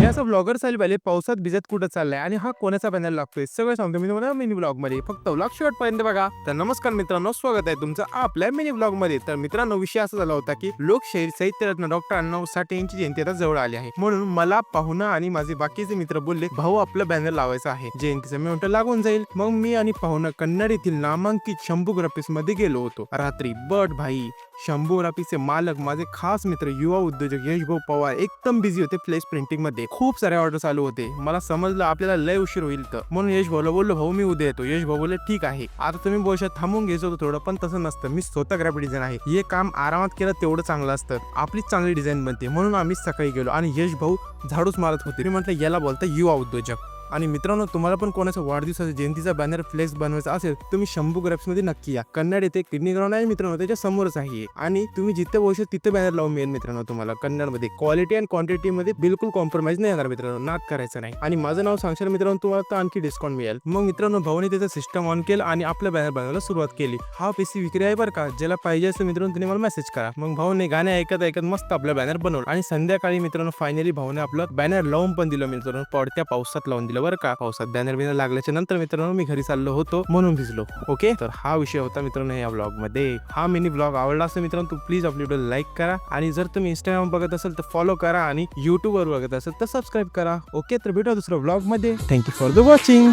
मी असं ब्लॉगर चालू पाहिले पावसात भिजत कुठं चाललाय आणि हा कोणाचा बॅनर लागतोय सगळं सांगतो मी तुम्हाला मिनी ब्लॉग मध्ये. फक्त ब्लॉग शेवट पर्यंत बघा. तर नमस्कार मित्रांनो, स्वागत आहे तुमचं आपल्या मिनी ब्लॉग मध्ये. तर मित्रांनो, विषय असा झाला होता की लोकशाहीर साहित्यरत्न डॉक्टर अण्णाभाऊ साठे यांची जयंती आता जवळ आली आहे. म्हणून मला पाहुणा आणि माझे बाकीचे मित्र बोलले, भाऊ आपलं बॅनर लावायचं आहे जयंतीचं. मी म्हटलं लागून जाईल. मग मी आणि पाहुणा कन्नड येथील नामांकित शंभू ग्राफिक्स मध्ये गेलो होतो रात्री. बट भाई, शंभू ग्राफिक्सचे मालक माझे खास मित्र युवा उद्योजक यश भाऊ पवार एकदम बिझी होते फ्लेश प्रिंटिंग मध्ये. खूप सारे ऑर्डर चालू होते. मला समजलं आपल्याला लय उशीर होईल तर म्हणून यश भाऊला बोललो, भाऊ मी उद्या येतो. यश भाऊ बोलले ठीक आहे. आता तुम्ही बोलशात थांबून घ्यायचं होतं थोडं, पण तसं नसतं. मी स्वतः ग्राफिक डिझाईन आहे. हे काम आरामात केलं तेवढं चांगलं असतं. आपलीच चांगली डिझाईन बनते. म्हणून आम्ही सकाळी गेलो आणि यश भाऊ झाडूच मारत होते. मी म्हटलं याला बोलता युवा उद्योजक. आणि मित्रांनो, तुम्हाला पण कोणाचा वाढदिवसाचा जयंतीचा बॅनर फ्लेक्स बनवायचा असेल तुम्ही शंभू ग्राफिक्स मध्ये नक्की या. कन्नड येथे किडनी ग्राउंड आहे मित्रांनो, त्याच्या समोरच आहे. आणि तुम्ही जिथे बोलशाल तिथे बॅनर लावून मिळेल मित्रांनो तुम्हाला. कन्नड मध्ये क्वालिटी आणि क्वांटिटी मध्ये बिलकुल कॉम्प्रोमाइज नाही येणार मित्रांनो. नाद करायचं नाही. आणि माझं नाव सांगशाल मित्रांनो तुम्हाला तर आणखी डिस्काउंट मिळेल. मग मित्रांनो, भाऊने त्याचा सिस्टम ऑन केला आणि आपलं बॅनर बनवायला सुरुवात केली. हा पीसी विक्री आहे बरं का, ज्याला पाहिजे असेल मित्रांनो तुम्ही मला मेसेज करा. मग भाऊने गाणे ऐकत ऐकत मस्त आपलं बॅनर बनवलं. आणि संध्याकाळी मित्रांनो फायनली भाऊने आपलं बॅनर लावून पण दिलं मित्रांनो. पडत्या पावसात लावून दिलं बरं का. पावसात बॅनर लागल्याच्या नंतर मित्रांनो मी घरी चाललो होतो म्हणून भिजलो. ओके, तर हा विषय होता मित्रांनो या ब्लॉग मध्ये. हा मिनी ब्लॉग आवडला असेल मित्रांनो तर प्लीज आपली व्हिडिओ लाईक करा. आणि जर तुम्ही इंस्टाग्राम बघत असाल तर फॉलो करा. आणि युट्यूब वर बघत असाल तर सबस्क्राईब करा. ओके, तर भेटूया दुसऱ्या ब्लॉग मध्ये. Thank you for the watching.